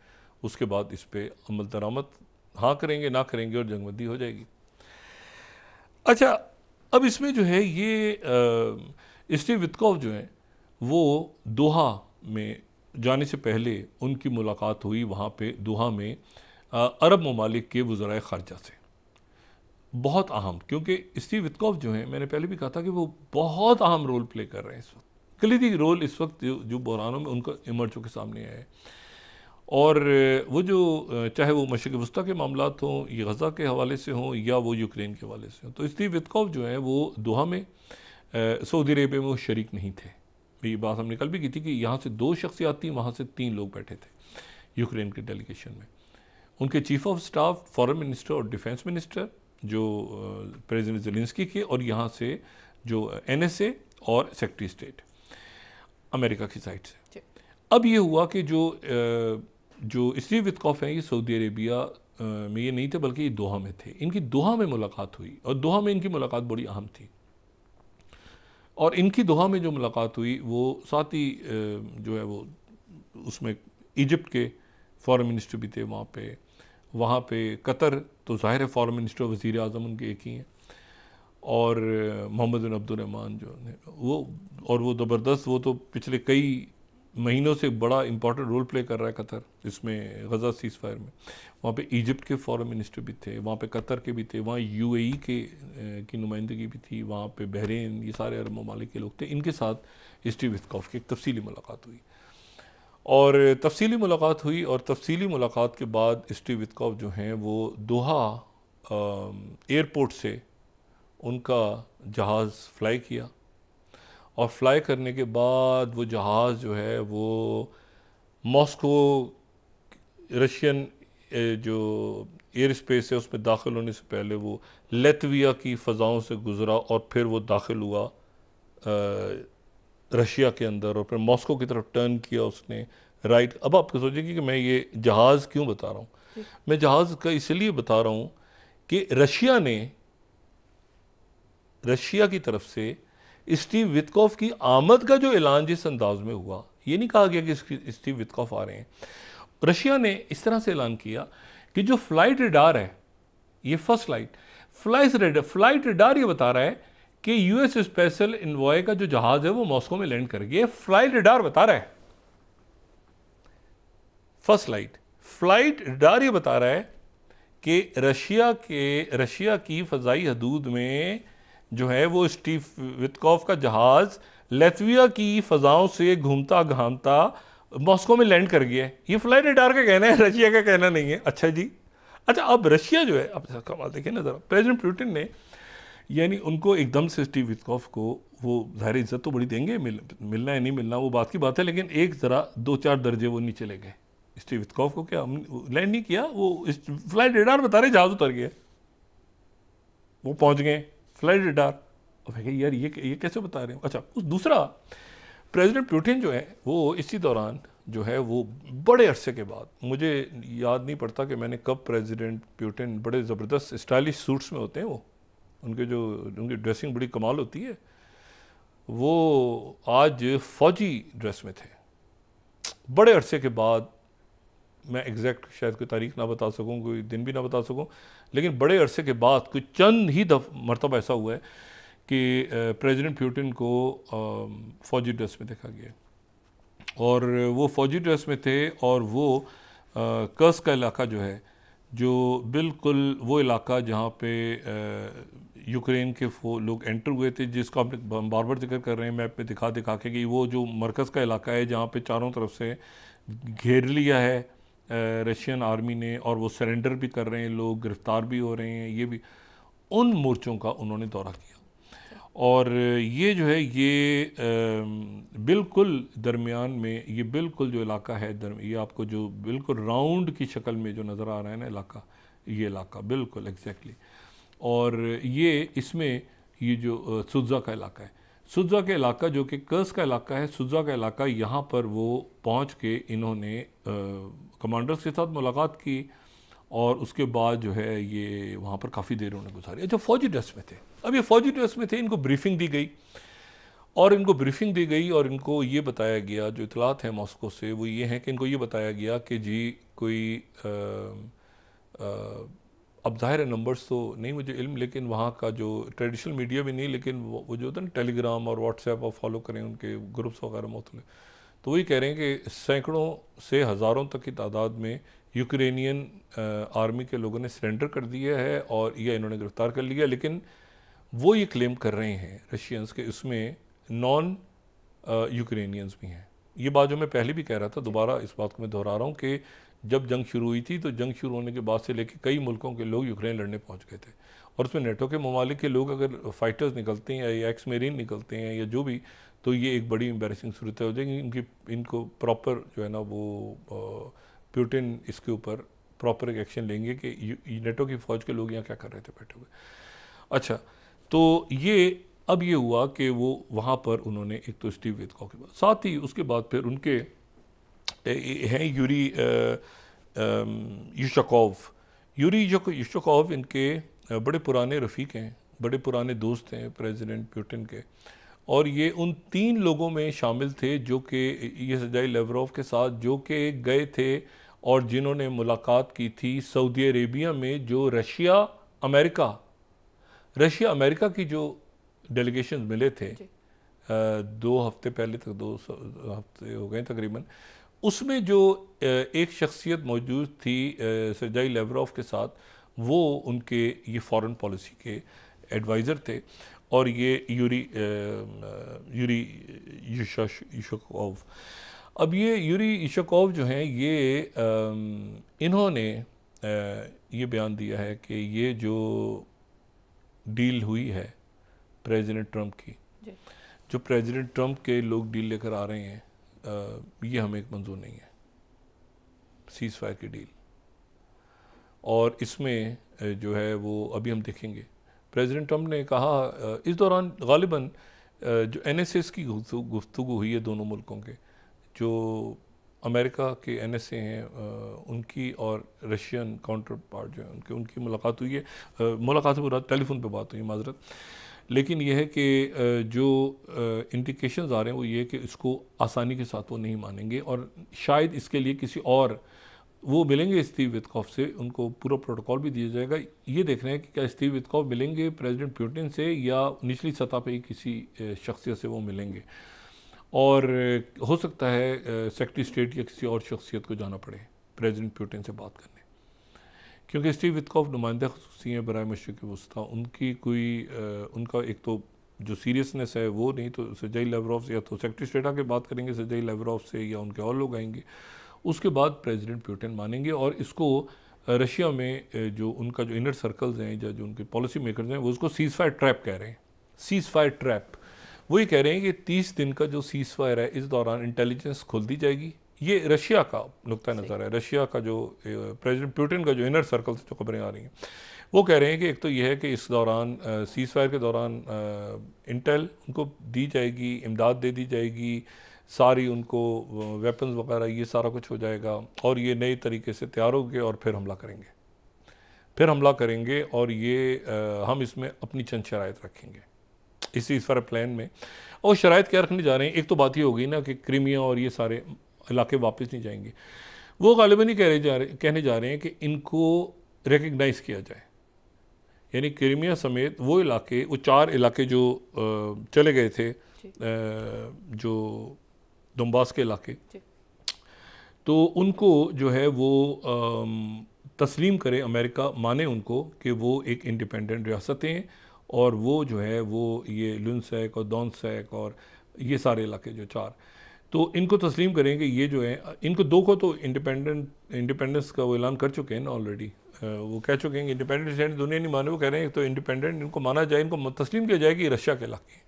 उसके बाद इस पर अमल दरामद हाँ करेंगे ना करेंगे, और जंगबंदी हो जाएगी। अच्छा, अब इसमें जो है ये स्टीव वित्कोव जो है वो दोहा में जाने से पहले उनकी मुलाकात हुई वहाँ पे दोहा में अरब ममालिक के वज़राए ख़ारजा से। बहुत अहम, क्योंकि स्टीव विटकॉफ जो है, मैंने पहले भी कहा था कि वो बहुत अहम रोल प्ले कर रहे हैं इस वक्त, कलीदी रोल इस वक्त जो बहरानों में उनका इमर्ज होकर सामने आया है। और वो जो चाहे वो मशरिक़ वस्ता के मामलात हों, या गज़ा के हवाले से हों, या वो यूक्रेन के हवाले से हों, तो स्टीव विटकॉफ जो है वो दोहा में सऊदी अरेबिया में वो शरीक नहीं थे। ये बात हमने कल भी की थी कि यहाँ से 2 शख्सियात थी, वहाँ से 3 लोग बैठे थे यूक्रेन के डेलीगेशन में। उनके chief of staff, foreign minister और डिफेंस मिनिस्टर जो प्रेसिडेंट ज़ेलेंस्की के, और यहाँ से जो NSA और सेक्रेटरी स्टेट अमेरिका की साइड से। अब ये हुआ कि जो स्टीव विटकॉफ हैं ये सऊदी अरेबिया में ये नहीं थे, बल्कि ये दोहा में थे। इनकी दोहा में मुलाकात हुई, और दोहा में इनकी मुलाकात बड़ी अहम थी। और इनकी दोहा में जो मुलाकात हुई वो साथ ही जो है वो उसमें इजिप्ट के फॉरेन मिनिस्टर भी थे वहाँ पे कतर, तो ज़ाहिर है फॉरेन मिनिस्टर वज़ीर आज़म उनके एक ही हैं, और मोहम्मद बिन अब्दुलरहमान जो है वो ज़बरदस्त, वो तो पिछले कई महीनों से बड़ा इंपॉर्टेंट रोल प्ले कर रहा है कतर इसमें, गज़ा सीज़ फायर में। वहाँ पे इजिप्ट के फॉरेन मिनिस्टर भी थे, वहाँ पे कतर के भी थे, वहाँ UAE की नुमाइंदगी भी थी, वहाँ पे बहरीन, ये सारे अरब ममालिक के लोग थे। इनके साथ स्टीव विटकॉफ की एक तफसीली मुलाकात हुई, और तफसीली मुलाकात के बाद स्टीव विटकॉफ जो हैं वो दोहा एयरपोर्ट से उनका जहाज़ फ्लाई किया, और फ्लाई करने के बाद वो जहाज़ जो है वो मॉस्को रशियन जो एयर स्पेस है उसमें दाखिल होने से पहले वो लैत्विया की फ़ज़ाओं से गुज़रा, और फिर वो दाखिल हुआ रशिया के अंदर, और फिर मॉस्को की तरफ टर्न किया उसने राइट। अब आप सोचेंगे कि मैं ये जहाज़ क्यों बता रहा हूँ। मैं जहाज़ का इसलिए बता रहा हूँ कि रशिया की तरफ से स्टीव विटकॉफ की आमद का जो ऐलान जिस अंदाज में हुआ, ये नहीं कहा गया कि स्टीव विटकॉफ आ रहे हैं। रशिया ने इस तरह से ऐलान किया कि जो फ्लाइट रडार है, ये फर्स्ट फ्लाइट रडार ये बता रहा है कि US स्पेशल इन्वॉय का जो जहाज है वो मॉस्को में लैंड कर गया। फ्लाइट रडार बता रहा है, फर्स्ट फ्लाइट रडार ये बता रहा है कि रशिया की फ़ज़ाई हदूद में जो है वो स्टीव विटकॉफ का जहाज लैत्विया की फ़ज़ाओं से घूमता घामता मॉस्को में लैंड कर गया है। ये फ्लाइट रडार का कहना है, रशिया का कहना नहीं है। अच्छा जी, अच्छा अब रशिया जो है, अब कमाल देखिए ना ज़रा, प्रेसिडेंट पुतिन ने यानी उनको एकदम से स्टीव विटकॉफ को वो ज़ाहिर इज़्ज़त तो बड़ी देंगे, मिलना है नहीं मिलना वो बात की बात है, लेकिन एक ज़रा 2-4 दर्जे वो नीचे ले गए। स्टीव विटकॉफ को क्या लैंड नहीं किया, वो फ्लाइट रडार बता रहे जहाज़ उतर गया, वो पहुँच गए फ्लाइट रडार। अब यार ये कैसे बता रहे हो। अच्छा, उस दूसरा प्रेसिडेंट पुतिन जो है वो इसी दौरान जो है वो बड़े अरसे के बाद, मुझे याद नहीं पड़ता कि मैंने कब प्रेसिडेंट पुतिन, बड़े ज़बरदस्त स्टाइलिश सूट्स में होते हैं वो, उनकी ड्रेसिंग बड़ी कमाल होती है। वो आज फौजी ड्रेस में थे, बड़े अरसे के बाद। मैं एग्जैक्ट शायद कोई तारीख ना बता सकूं, कोई दिन भी ना बता सकूं, लेकिन बड़े अरसे के बाद कोई चंद ही मरतबा ऐसा हुआ है कि प्रेसिडेंट पुतिन को फ़ौजी ड्रेस में देखा गया, और वो फ़ौजी ड्रेस में थे, और वो कर्स का इलाका जो है, जो बिल्कुल वो इलाका जहाँ पे यूक्रेन के लोग एंटर हुए थे, जिसको आपने बार बार जिक्र कर रहे हैं मैप पे दिखा के कि वो जो मरकज़ का इलाका है जहाँ पे चारों तरफ से घेर लिया है रशियन आर्मी ने, और वो सरेंडर भी कर रहे हैं, लोग गिरफ्तार भी हो रहे हैं, ये भी उन मोर्चों का उन्होंने दौरा किया। और ये जो है ये बिल्कुल दरमियान में, ये बिल्कुल जो इलाका है ये आपको जो बिल्कुल राउंड की शक्ल में जो नज़र आ रहा है ना इलाका, ये इलाका बिल्कुल एग्जैक्टली। और ये इसमें ये जो सुज़ा का इलाका है, सुज़ा का इलाका जो कि कर्स का इलाका है, सुज़ा का इलाका, यहाँ पर वो पहुँच के इन्होंने कमांडर्स के साथ मुलाकात की, और उसके बाद जो है ये वहाँ पर काफ़ी देर उन्होंने गुजारी। अच्छा, फ़ौजी ड्रेस में थे। अब ये फ़ौजी ड्रेस में थे, इनको ब्रीफिंग दी गई, और इनको ये बताया गया, जो इतलात है मॉस्को से वो ये हैं कि इनको ये बताया गया कि जी कोई अब ज़ाहिर है नंबर्स तो नहीं मुझे इल्म, लेकिन वहाँ का जो ट्रेडिशनल मीडिया भी नहीं, लेकिन वो जो होता है ना टेलीग्राम और व्हाट्सएप और फॉलो करें उनके ग्रुप्स वगैरह मुख्तलिफ, तो वही कह रहे हैं कि सैकड़ों से हज़ारों तक की तादाद में यूक्रेनियन आर्मी के लोगों ने सरेंडर कर दिया है और या इन्होंने गिरफ्तार कर लिया, लेकिन वो ये क्लेम कर रहे हैं रशियंस के उसमें नॉन यूक्रेनियंस भी हैं। ये बात जो मैं पहले भी कह रहा था, दोबारा इस बात को मैं दोहरा रहा हूँ कि जब जंग शुरू हुई थी तो जंग शुरू होने के बाद से लेकर कई मुल्कों के लोग यूक्रेन लड़ने पहुँच गए थे, और उसमें नेटो के ममालिक के लोग अगर फाइटर्स निकलते हैं या एक्स मेरीन निकलते हैं या जो भी, तो ये एक बड़ी एम्बेरसिंग सूरत हो जाएगी। इनको प्रॉपर जो है ना वो पुतिन इसके ऊपर प्रॉपर एक एक्शन लेंगे कि नेटो की फ़ौज के लोग यहाँ क्या कर रहे थे बैठे हुए। अच्छा, तो ये अब ये हुआ कि वो वहाँ पर उन्होंने एक तो स्टीव वितकॉफ के बाद, साथ ही उसके बाद फिर उनके हैं यूरी युशकोव इनके बड़े पुराने रफ़ीक हैं, बड़े पुराने दोस्त हैं प्रेसिडेंट पुतिन के, और ये उन 3 लोगों में शामिल थे जो कि ये सर्जाई लेवरोव के साथ जो कि गए थे और जिन्होंने मुलाकात की थी सऊदी अरेबिया में, जो रशिया अमेरिका की जो डेलीगेशन मिले थे 2 हफ्ते पहले तक, 2 हफ्ते हो गए तकरीबन, उसमें जो एक शख्सियत मौजूद थी सर्जाई लेवरोव के साथ, वो उनके ये फॉरेन पॉलिसी के एडवाइज़र थे, और ये यूरी युशकोव। अब ये यूरी युशकोव जो हैं ये इन्होंने ये बयान दिया है कि ये जो डील हुई है प्रेसिडेंट ट्रंप की, जो प्रेसिडेंट ट्रंप के लोग डील लेकर आ रहे हैं, ये हमें एक मंजूर नहीं है, सीज़ फायर की डील। और इसमें जो है वो अभी हम देखेंगे। प्रेसिडेंट ट्रंप ने कहा इस दौरान गालिबन जो NSAs की गुफ्तगू हुई है दोनों मुल्कों के, जो अमेरिका के NSA हैं उनकी और रशियन काउंटर पार्ट जो है उनकी मुलाकात हुई है। मुलाकात से पूरा टेलीफोन पे बात हुई है, माजरत, लेकिन यह है कि जो इंडिकेशंस आ रहे हैं वो ये कि इसको आसानी के साथ वो नहीं मानेंगे, और शायद इसके लिए किसी और वो मिलेंगे स्टीव वितकॉफ से, उनको पूरा प्रोटोकॉल भी दिया जाएगा। ये देख रहे हैं कि क्या स्टीव वितकॉफ मिलेंगे प्रेसिडेंट पुतिन से या निचली सतह पे ही किसी शख्सियत से वो मिलेंगे, और हो सकता है सेक्रेटरी स्टेट या किसी और शख्सियत को जाना पड़े प्रेसिडेंट पुतिन से बात करने, क्योंकि स्टीव वितकॉफ नुमाइंदा ख़ुसूसी हैं बराए मशरिक़ वस्ता, उनकी कोई उनका एक तो जो सीरियसनेस है वो नहीं, तो सर्जाई लेवरोव से या तो सेक्रेटरी स्टेट आके बात करेंगे सर्जाई लेवरोव से या उनके और लोग आएंगे, उसके बाद प्रेसिडेंट पुतिन मानेंगे। और इसको रशिया में जो उनका जो इनर सर्कल्स हैं या जो उनके पॉलिसी मेकर्स हैं वो उसको सीज़ फायर ट्रैप कह रहे हैं, सीज़ फायर ट्रैप। वो ये कह रहे हैं कि 30 दिन का जो सीज़ फायर है इस दौरान इंटेलिजेंस खोल दी जाएगी। ये रशिया का नुक्ता नज़र है, रशिया का जो प्रेसिडेंट पुतिन का जो इनर सर्कल से जो खबरें आ रही हैं वो कह रहे हैं कि एक तो ये है कि इस दौरान सीज़ फायर के दौरान इंटेल उनको दी जाएगी, इमदाद दे दी जाएगी, सारी उनको वेपन्स वगैरह ये सारा कुछ हो जाएगा, और ये नए तरीके से तैयार होंगे और फिर हमला करेंगे, और ये हम इसमें अपनी चंद शराइत रखेंगे इस सीज़ फायर प्लान में। और शराइत क्या रखने जा रहे हैं, एक तो बात ये हो गई ना कि क्रीमिया और ये सारे इलाके वापस नहीं जाएंगे, वो गालिबन ही कहने जा रहे हैं कि इनको रिकग्नाइज़ किया जाए, यानी क्रीमिया समेत वो इलाके, वो 4 इलाके जो चले गए थे, जो दोनबास के इलाके, तो उनको जो है वो तस्लीम करे, अमेरिका माने उनको कि वो एक इंडिपेंडेंट रियासतें, और वो जो है वो ये लुनसैक और डोनेत्स्क और ये सारे इलाके जो 4, तो इनको तस्लीम करेंगे। ये जो है इनको 2 को तो इंडिपेंडेंस का वो ऐलान कर चुके हैं ना ऑलरेडी, वो कह चुके हैं कि इंडिपेंडेंट स्टेट दुनिया नहीं माने, वो कह रहे हैं तो इंडिपेंडेंट इनको माना जाए, इनको तस्लीम किया जाए कि रशिया के इलाके,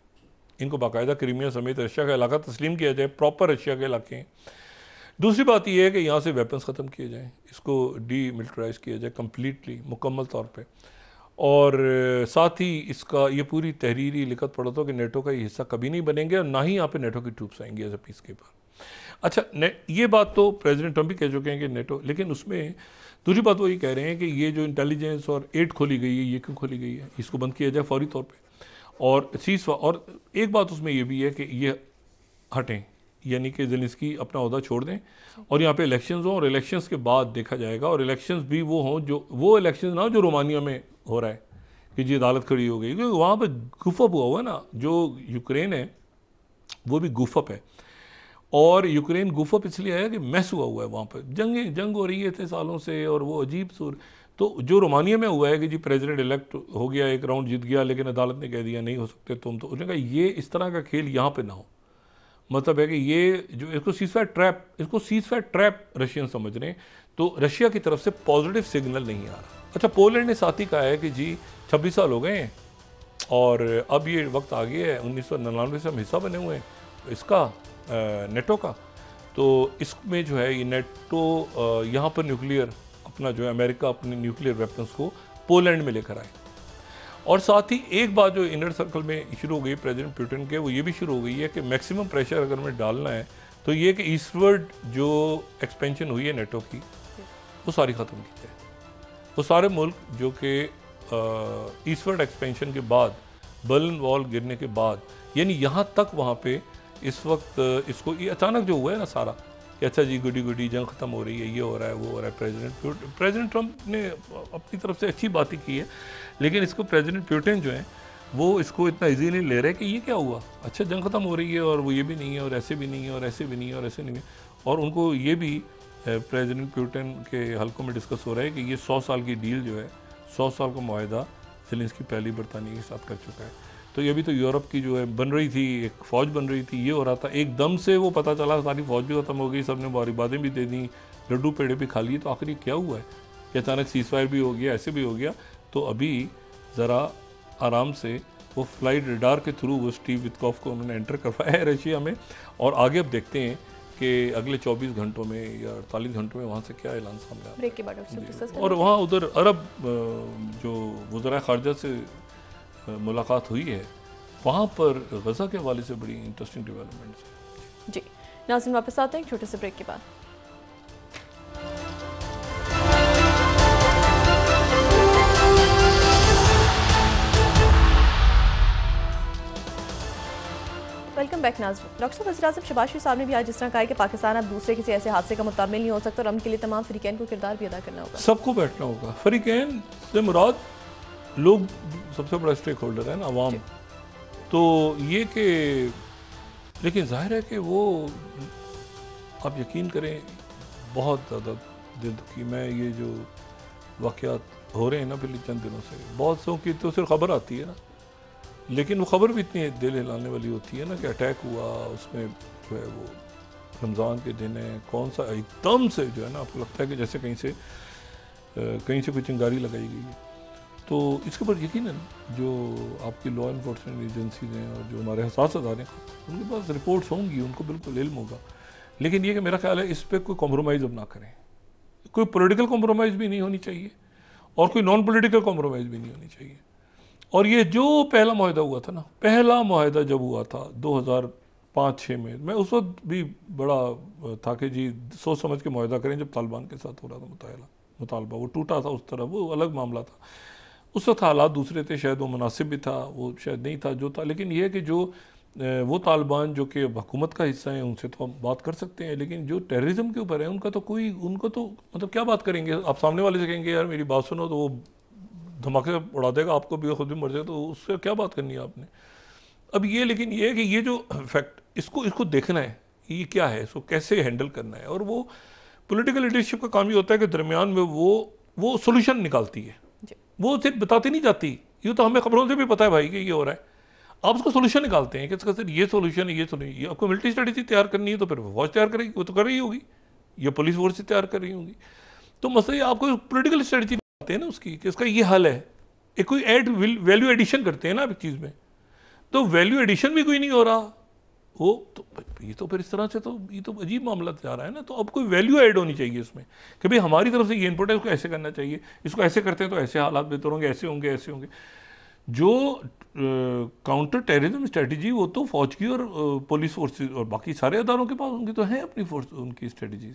इनको बाकायदा क्रीमिया समेत रशिया का इलाका तस्लीम किया जाए, प्रॉपर रशिया के इलाके हैं। दूसरी बात यह है कि यहाँ से वेपन्स ख़त्म किए जाएँ, इसको डीमिलिटराइज किया जाए कम्प्लीटली, मुकम्मल तौर पे, और साथ ही इसका ये पूरी तहरीरी लिखत पढ़ता हो कि नेटो का ये हिस्सा कभी नहीं बनेंगे और ना ही यहाँ पे नेटो की ट्रूप्स आएंगी एज अ पीस कीपर। अच्छा, ये बात तो प्रेसिडेंट ट्रंप भी कह चुके हैं कि नेटो, लेकिन उसमें दूसरी बात वो ये कह रहे हैं कि ये जो इंटेलिजेंस और एड खोली गई है, ये क्यों खोली गई है, इसको बंद किया जाए फौरी तौर पर, और और एक बात उसमें ये भी है कि ये हटें, यानी कि ज़ेलेंस्की अपना ओहदा छोड़ दें और यहाँ पे इलेक्शंस हों, और इलेक्शंस के बाद देखा जाएगा, और इलेक्शंस भी वो हों जो वो इलेक्शंस ना हो जो रोमानिया में हो रहा है कि जी अदालत खड़ी हो गई, क्योंकि वहाँ पे गुफअप हुआ हुआ ना, जो यूक्रेन है वो भी गुफअप है, और यूक्रेन गुफअप इसलिए आया कि मैस हुआ है वहाँ पर, जंग हो रही है इतने सालों से, और वो अजीब सूर। तो जो रोमानिया में हुआ है कि जी प्रेसिडेंट इलेक्ट हो गया, एक राउंड जीत गया, लेकिन अदालत ने कह दिया नहीं हो सकते तुम, तो उन्होंने कहा ये इस तरह का खेल यहाँ पे ना हो। मतलब है कि ये जो इसको सीजफायर ट्रैप रशियन समझ रहे हैं, तो रशिया की तरफ से पॉजिटिव सिग्नल नहीं आ रहा। अच्छा, पोलैंड ने साथ ही कहा है कि जी 26 साल हो गए हैं और अब ये वक्त आ गया है, 1999 से हम हिस्सा बने हुए हैं इसका, नेटो का, तो इसमें जो है ये नेटो यहाँ पर न्यूक्लियर अपना जो है, अमेरिका अपने न्यूक्लियर वेपन्स को पोलैंड में लेकर आए। और साथ ही एक बात जो इनर सर्कल में शुरू हो गई प्रेसिडेंट पुतिन के, वो ये भी शुरू हो गई है कि मैक्सिमम प्रेशर अगर हमें डालना है तो ये कि ईस्टवर्ड जो एक्सपेंशन हुई है नेटो की, वो सारी ख़त्म की जाए। वो सारे मुल्क जो कि ईस्टवर्ड एक्सपेंशन के बाद, बर्लिन वॉल गिरने के बाद, यानी यहाँ तक वहाँ पे इस वक्त इसको ये अचानक जो हुआ है ना सारा, कि अच्छा जी गुडी जंग ख़त्म हो रही है, ये हो रहा है, वो हो रहा है। प्रेसिडेंट ट्रंप ने अपनी तरफ से अच्छी बातें की है, लेकिन इसको प्रेसिडेंट पुतिन जो है वो इसको इतना इजी नहीं ले रहे कि ये क्या हुआ, अच्छा जंग ख़त्म हो रही है और वो ये भी नहीं है और ऐसे भी नहीं है और ऐसे भी नहीं है और ऐसे नहीं है। और उनको ये भी प्रेसिडेंट पुतिन के हलकों में डिस्कस हो रहा है कि ये 100 साल की डील जो है, 100 साल का मुआहदा ज़ेलेंस्की पहली बरतानिया के साथ कर चुका है। तो ये भी तो यूरोप की जो है बन रही थी, एक फ़ौज बन रही थी, ये हो रहा था, एकदम से वो पता चला सारी फ़ौज भी ख़त्म हो गई, सब ने बारी बातें भी दे दी, लड्डू पेड़े भी खा लिए, तो आखिर क्या हुआ है कि अचानक सीज़फायर भी हो गया, ऐसे भी हो गया। तो अभी ज़रा आराम से वो फ्लाइट रडार के थ्रू वो स्टीव विटकॉफ को उन्होंने एंटर करवाया है रशिया में, और आगे अब देखते हैं कि अगले 24 घंटों में या 48 घंटों में वहाँ से क्या ऐलान सामने आता है। ब्रेक के बाद और वहाँ उधर अरब जो वज़राए ख़ारजा से मुलाकात हुई है, वहाँ पर गज़ा के हवाले से बड़ी इंटरेस्टिंग डेवलपमेंट्स है। जी नाज़रीन, वापस आते हैं एक छोटे से ब्रेक के बाद। वेलकम बैक नाज़रीन। डॉक्टर साहब, वज़ीर आज़म शहबाज शरीफ साहब ने भी आज जिस तरह कहा है कि पाकिस्तान अब दूसरे किसी ऐसे हादसे का मुताबिल नहीं हो सकता और अमन के लिए तमाम फ़रीक़ैन को किरदार भी अदा करना होगा, सबको बैठना होगा। फ़रीक़ैन से मुराद लोग, सबसे बड़ा स्टेक होल्डर है ना अवाम। तो ये कि लेकिन जाहिर है कि वो, आप यकीन करें, बहुत ज़्यादा दिल दुखी। मैं ये जो वाक़यात हो रहे हैं ना पिछले चंद दिनों से, बहुत सौ की तो सिर्फ ख़बर आती है ना, लेकिन वो ख़बर भी इतनी दिल हिलाने वाली होती है ना कि अटैक हुआ, उसमें जो है वो रमज़ान के दिन है, कौन सा एकदम से जो है ना आपको लगता है कि जैसे कहीं से कोई चिंगारी लगाई गई है। तो इसके ऊपर यकीनन जो आपकी लॉ इन्फोर्समेंट एजेंसीज हैं और जो हमारे हसास अदारे हैं, उनके पास रिपोर्ट्स होंगी, उनको बिल्कुल इल्म होगा। लेकिन ये कि मेरा ख्याल है इस पर कोई कॉम्प्रोमाइज़ अब ना करें, कोई पॉलिटिकल कॉम्प्रोमाइज़ भी नहीं होनी चाहिए और कोई नॉन पॉलिटिकल कॉम्प्रोमाइज़ भी नहीं होनी चाहिए। और ये जो पहला मुआहदा हुआ था ना, पहला मुआहदा जब हुआ था 2005-6 में, मैं उस वक्त भी बड़ा था कि जी सोच समझ के मुआहदा करें, जब तालिबान के साथ हो रहा था मुतालबा, वो टूटा था उस तरह, वो अलग मामला था। उस वक्त हालात दूसरे थे, शायद वो मुनासिब भी था, वो शायद नहीं था जो था। लेकिन ये है कि जो वो तालिबान जो कि हुकूमत का हिस्सा है, उनसे तो हम बात कर सकते हैं, लेकिन जो टेररिज्म के ऊपर है उनका तो मतलब क्या बात करेंगे। आप सामने वाले से कहेंगे यार मेरी बात सुनो, तो वो धमाके उड़ा देगा आपको भी, खुद भी मर जाएगा, तो उससे क्या बात करनी है आपने। अब ये, लेकिन ये है कि ये जो फैक्ट, इसको देखना है, ये क्या है, इसको कैसे हैंडल करना है। और वो पॉलिटिकल लीडरशिप का काम ये होता है कि दरमियान में वो सोल्यूशन निकालती है, वो सिर्फ बताती नहीं जाती। ये तो हमें खबरों से भी पता है भाई कि ये हो रहा है, आप उसको सोल्यूशन निकालते हैं कि इसका सिर्फ ये सोल्यूशन है, ये आपको मिलिट्री स्ट्रेटेजी तैयार करनी है तो फिर फौज तैयार करेगी, वो तो कर रही होगी, या पुलिस फोर्स तैयार कर रही होगी। तो मसला ये आपको पोलिटिकल स्ट्रेटेजी निकालते हैं ना उसकी, कि इसका ये हल है, एक कोई वैल्यू एडिशन करते हैं ना आप एक चीज़ में, तो वैल्यू एडिशन भी कोई नहीं हो रहा, वो तो ये तो फिर इस तरह से तो ये तो अजीब मामला जा रहा है ना। तो अब कोई वैल्यू ऐड होनी चाहिए इसमें कि भाई हमारी तरफ से ये इनपुट है, इसको ऐसे करना चाहिए, इसको ऐसे करते हैं तो ऐसे हालात बेहतर होंगे, ऐसे होंगे, ऐसे होंगे। जो काउंटर टेररिज्म स्ट्रेटजी वो तो फौज की और पुलिस फोर्सेज और बाकी सारे अदारों के पास उनकी तो है अपनी फोर्स, उनकी स्ट्रेटजीज।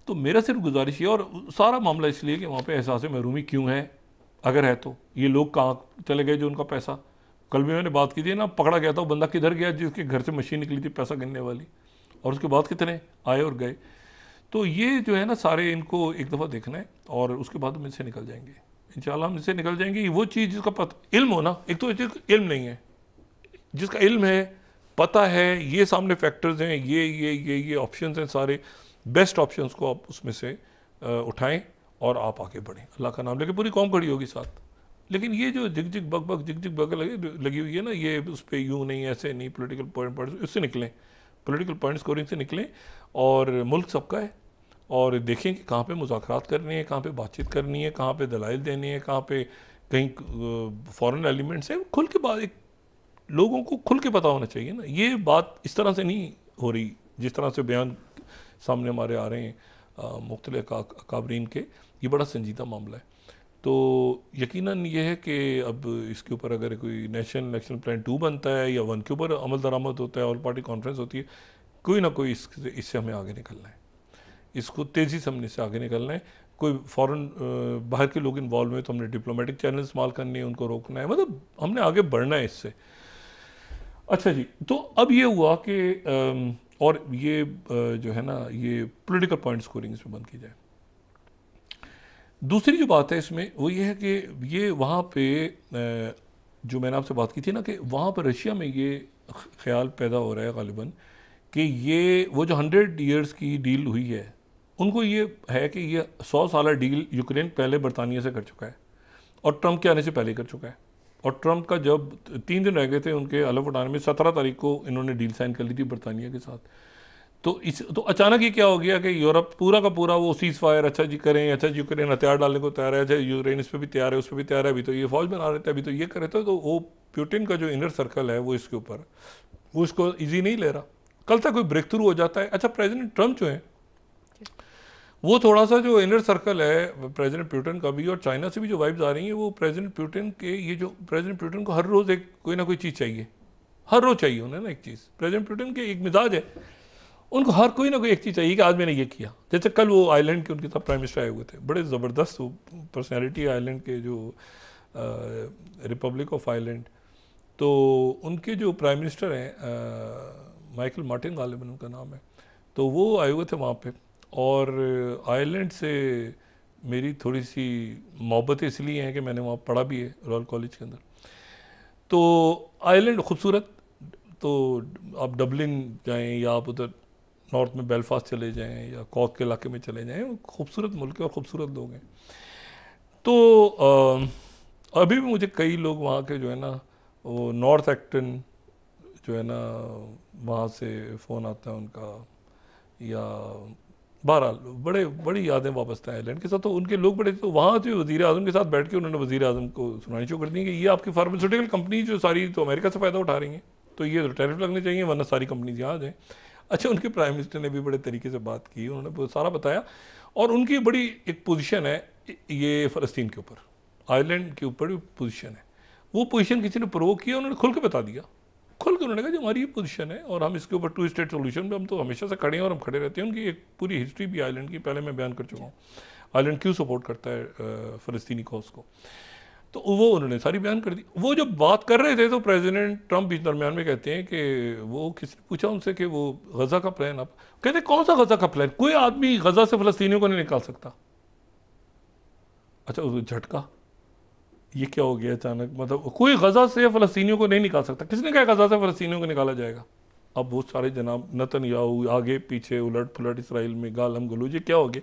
तो मेरा सिर्फ गुजारिश है, और सारा मामला इसलिए कि वहाँ पे एहसास महरूमी क्यों है, अगर है तो ये लोग कहाँ चले गए जो उनका पैसा, कल भी मैंने बात की थी ना, पकड़ा गया था वो बंदा किधर गया जिसके घर से मशीन निकली थी पैसा गिनने वाली, और उसके बाद कितने आए और गए। तो ये जो है ना सारे इनको एक दफ़ा देखना है और उसके बाद हम इनसे निकल जाएंगे इंशाल्लाह। हम इससे निकल जाएंगे। वो चीज़ जिसका पता इल्म हो ना, एक तो इल्म नहीं है, जिसका इल्म है पता है, ये सामने फैक्टर्स हैं, ये ऑप्शंस हैं, सारे बेस्ट ऑप्शंस को आप उसमें से उठाएं और आप आगे बढ़ें, अल्लाह का नाम लेके पूरी कौम खड़ी होगी साथ। लेकिन ये जो झिक झिक बग लगी हुई है ना, ये उस पर यूँ नहीं ऐसे नहीं, पॉलिटिकल पॉइंट इससे निकलें, पॉलिटिकल पॉइंट स्कोरिंग से निकलें और मुल्क सबका है, और देखें कि कहाँ पे मुज़ाकरात करनी है, कहाँ पे बातचीत करनी है, कहाँ पे दलाइल देनी है, कहाँ पे कहीं फॉरेन एलिमेंट्स हैं, खुल के बात, एक लोगों को खुल के पता होना चाहिए ना। ये बात इस तरह से नहीं हो रही जिस तरह से बयान सामने हमारे आ रहे हैं मुख्तलिफ अकाबरीन के। ये बड़ा संजीदा मामला है। तो यकीनन ये है कि अब इसके ऊपर अगर कोई नेशनल इलेक्शन प्लान 2 बनता है या 1 के ऊपर अमल दरामद होता है, ऑल पार्टी कॉन्फ्रेंस होती है, कोई ना कोई इससे हमें आगे निकलना है, इसको तेज़ी से हमने इससे आगे निकलना है। कोई फ़ॉरेन बाहर के लोग इन्वॉल्व हैं तो हमने डिप्लोमेटिक चैनल इस्तेमाल करने हैं, उनको रोकना है, मतलब हमने आगे बढ़ना है इससे। अच्छा जी, तो अब ये हुआ कि और ये जो है ना, ये पॉलिटिकल पॉइंट स्कोरिंग इसमें बंद की जाए। दूसरी जो बात है इसमें वो ये है कि ये वहाँ पे जो मैंने आपसे बात की थी ना, कि वहाँ पर रशिया में ये ख्याल पैदा हो रहा है गालिबन कि ये वो जो 100 ईयर्स की डील हुई है, उनको ये है कि ये 100 साल डील यूक्रेन पहले बरतानिया से कर चुका है और ट्रंप के आने से पहले कर चुका है। और ट्रंप का जब 3 दिन रह गए थे उनके हलफ उठाने में, 17 तारीख को इन्होंने डील साइन कर ली थी बरतानिया के साथ। तो अचानक ये क्या हो गया कि यूरोप पूरा का पूरा वो सीज फायर, अच्छा जी करें, अच्छा जी यूक्रेन हथियार डालने को तैयार है, अच्छा यूक्रेन इस पर भी तैयार है, उस पर भी तैयार है, अभी तो ये फौज बना रहे थे, अभी तो ये करे थे। तो वो पुतिन का जो इनर सर्कल है वो इसके ऊपर, वो इसको ईजी नहीं ले रहा। कल तक कोई ब्रेक थ्रू हो जाता है। अच्छा, प्रेसिडेंट ट्रंप जो है वो थोड़ा सा जो इनर सर्कल है प्रेसिडेंट पुतिन का भी, और चाइना से भी जो वाइब्स आ रही हैं, वो प्रेसिडेंट पुतिन के, ये जो प्रेसिडेंट पुतिन को हर रोज़ एक कोई ना कोई चीज़ चाहिए, हर रोज़ चाहिए उन्हें ना एक चीज़। प्रेसिडेंट पुतिन के एक मिजाज है, उनको हर कोई ना कोई एक चीज़ चाहिए कि आज मैंने ये किया। जैसे कल वो आइलैंड के उनके साथ प्राइम मिनिस्टर आए हुए थे, बड़े ज़बरदस्त पर्सनैलिटी आइलैंड के, जो रिपब्लिक ऑफ आइलैंड, तो उनके जो प्राइम मिनिस्टर हैं माइकल मार्टिन गालिबन उनका नाम है, तो वो आए हुए थे वहाँ पे। और आयरलैंड से मेरी थोड़ी सी मोहब्बत इसलिए है कि मैंने वहाँ पढ़ा भी है रॉयल कॉलेज के अंदर। तो आयरलैंड खूबसूरत, तो आप डबलिन जाएं या आप उधर नॉर्थ में बेलफास्ट चले जाएं या कॉर्क के इलाके में चले जाएं, खूबसूरत मुल्क है और खूबसूरत लोग हैं। तो अभी भी मुझे कई लोग वहाँ के जो है ना, वो नॉर्थ एक्टन जो है ना, वहाँ से फ़ोन आता है उनका, या बहरहाल बड़ी यादें वापस आए आइलैंड के साथ। तो उनके लोग बड़े, तो वहाँ जो वज़ीर आज़म के साथ बैठ के उन्होंने वज़ीर आज़म को सुनानी शुरू कर दी कि ये आपकी फार्मास्यूटिकल कंपनी जो सारी तो अमेरिका से फ़ायदा उठा रही हैं, तो ये टैरिफ लगने चाहिए वरना सारी कंपनीज यहाँ आ जाएँ। अच्छा, उनके प्राइम मिनिस्टर ने भी बड़े तरीके से बात की, उन्होंने सारा बताया, और उनकी बड़ी एक पोजीशन है ये फ़लस्तीन के ऊपर, आयरलैंड के ऊपर भी पोजीशन है। वो पोजीशन किसी ने प्रोवोक किया, उन्होंने खुल के बता दिया, खुल के उन्होंने कहा जो हमारी ये पोजीशन है और हम इसके ऊपर 2 स्टेट सोल्यूशन पे हम तो हमेशा से खड़े हैं और हम खड़े रहते हैं। उनकी एक पूरी हिस्ट्री भी आयरलैंड की पहले मैं बयान कर चुका हूँ, आयरलैंड क्यों सपोर्ट करता है फ़लस्तीनी कॉज को, तो वो उन्होंने सारी बयान कर दी। वो जब बात कर रहे थे तो प्रेसिडेंट ट्रंप बीच दरमियान में कहते हैं कि वो किसी ने पूछा उनसे कि वो गज़ा का प्लान, आप कहते कौन सा गज़ा का प्लान, कोई आदमी गज़ा से फ़लस्तीनियों को नहीं निकाल सकता। अच्छा, उस झटका, ये क्या हो गया अचानक, मतलब कोई गज़ा से फ़लस्तीनियों को नहीं निकाल सकता, किसने कहा गज़ा से फ़लस्तीनियों को निकाला जाएगा। अब वो सारे जनाब नेतन्याहू आगे पीछे उलट पुलट इसराइल में गालम गलूज, ये क्या हो गया।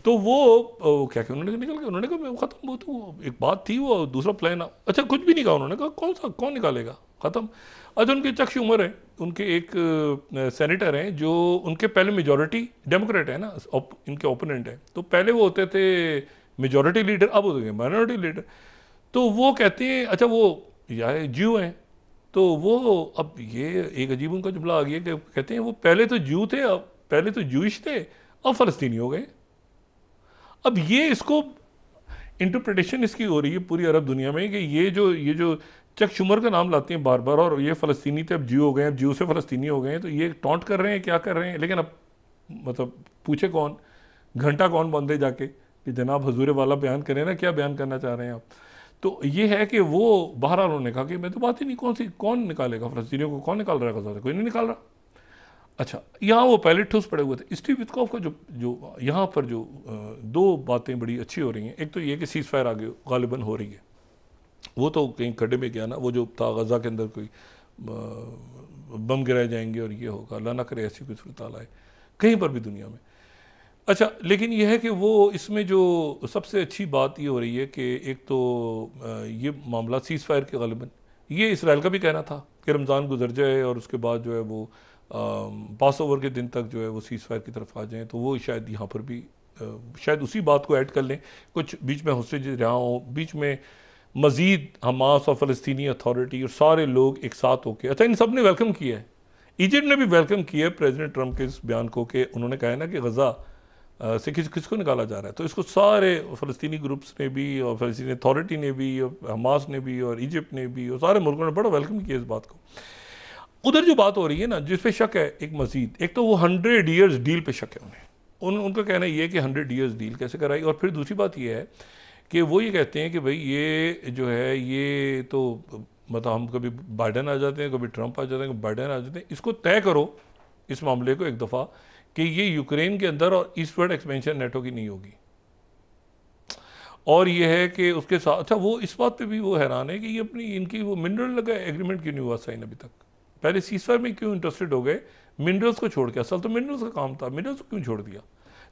तो वो क्या क्या उन्होंने निकल गया, उन्होंने कहा मैं ख़त्म, वो तो एक बात थी, वो दूसरा प्लान। अच्छा, कुछ भी नहीं कहा उन्होंने, कहा कौन निकालेगा, ख़त्म। अच्छा, उनके चक शूमर हैं, उनके एक सेनेटर हैं जो उनके पहले मेजॉरिटी डेमोक्रेट है ना, इनके ओपोनेंट हैं, तो पहले वो होते थे मेजॉरिटी लीडर, अब हो गए माइनॉरिटी लीडर। तो वो कहते हैं, अच्छा वो यार ज्यू हैं, तो वो अब ये एक अजीब उनका जुमला आ गया कि कहते हैं वो पहले तो ज्यू थे, अब पहले तो ज्यूइश थे, अब फ़लस्तीनी हो गए। अब ये इसको इंटरप्रिटेशन इसकी हो रही है पूरी अरब दुनिया में कि ये जो चक शुमर का नाम लाते हैं बार बार, और ये फ़लस्तीनी थे अब ज्यू हो गए, अब ज्यू से फ़लस्तीनी हो गए, तो ये टॉन्ट कर रहे हैं, क्या कर रहे हैं। लेकिन अब मतलब पूछे कौन, घंटा कौन बंदे जाके कि जनाब हजूर वाला बयान करें ना, क्या बयान करना चाह रहे हैं आप। तो ये है कि वो बाहर उन्होंने कहा कि मैं तो बात ही नहीं, कौन निकालेगा फ़लस्तीनियों को, कौन निकाल रहा है गज़ा से, कोई नहीं निकाल रहा। अच्छा, यहाँ वो पहले ठूस पड़े हुए थे। स्टीव विटकॉफ का जो यहाँ पर जो 2 बातें बड़ी अच्छी हो रही हैं, एक तो ये कि सीज़ फायर आगे गालिबन हो रही है, वो तो कहीं खड्डे में गया ना, वो जो था गज़ा के अंदर कोई बम गिराए जाएंगे और ये होगा, अल्लाह ना करे ऐसी कोई सूरत आए कहीं पर भी दुनिया में। अच्छा, लेकिन यह है कि वो इसमें जो सबसे अच्छी बात ये हो रही है कि एक तो ये मामला सीज़ फायर के ग़ालिबन, ये इसराइल का भी कहना था कि रमज़ान गुजर जाए और उसके बाद जो है वो पास ओवर के दिन तक जो है वो सीज़ फायर की तरफ आ जाएँ, तो वो शायद यहाँ पर भी शायद उसी बात को ऐड कर लें। कुछ बीच में हौसले रहा हो, बीच में मज़ीद हमास और फ़लस्तीनी अथॉरिटी और सारे लोग एक साथ होकर, अच्छा इन सब ने वेलकम किया है। इजिप्ट ने भी वेलकम किया है प्रेसिडेंट ट्रंप के इस बयान को कि उन्होंने कहा है ना कि गज़ा से किसको निकाला जा रहा है, तो इसको सारे फ़लस्तीनी ग्रुप्स ने भी और फ़लस्तीनी अथॉरिटी ने भी और हमास ने भी और इजिप्ट ने भी और सारे मुल्कों ने बड़ा वेलकम किया इस बात को। उधर जो बात हो रही है ना, जिस पे शक है एक मज़ीद, एक तो वो 100 ईयर्स डील पे शक है उनका कहना ये है कि 100 ईयर्स डील कैसे कराई। और फिर दूसरी बात ये है कि वो ये कहते हैं कि भाई ये जो है ये तो मतलब हम कभी बाइडन आ जाते हैं, कभी ट्रंप आ जाते हैं, कभी बाइडन आ जाते हैं, इसको तय करो इस मामले को एक दफ़ा कि ये यूक्रेन के अंदर और ईस्टवर्ड एक्सपेंशन नेटो की नहीं होगी। और ये है कि उसके साथ अच्छा वो इस बात पे भी वो हैरान है कि ये अपनी इनकी वो मिनरल लगा एग्रीमेंट क्यों नहीं हुआ साइन अभी तक। पहले सीज़फायर में क्यों इंटरेस्टेड हो गए, मिनरल्स को छोड़ के, असल तो मिनरल्स का काम था, मिनरल्स को क्यों छोड़ दिया।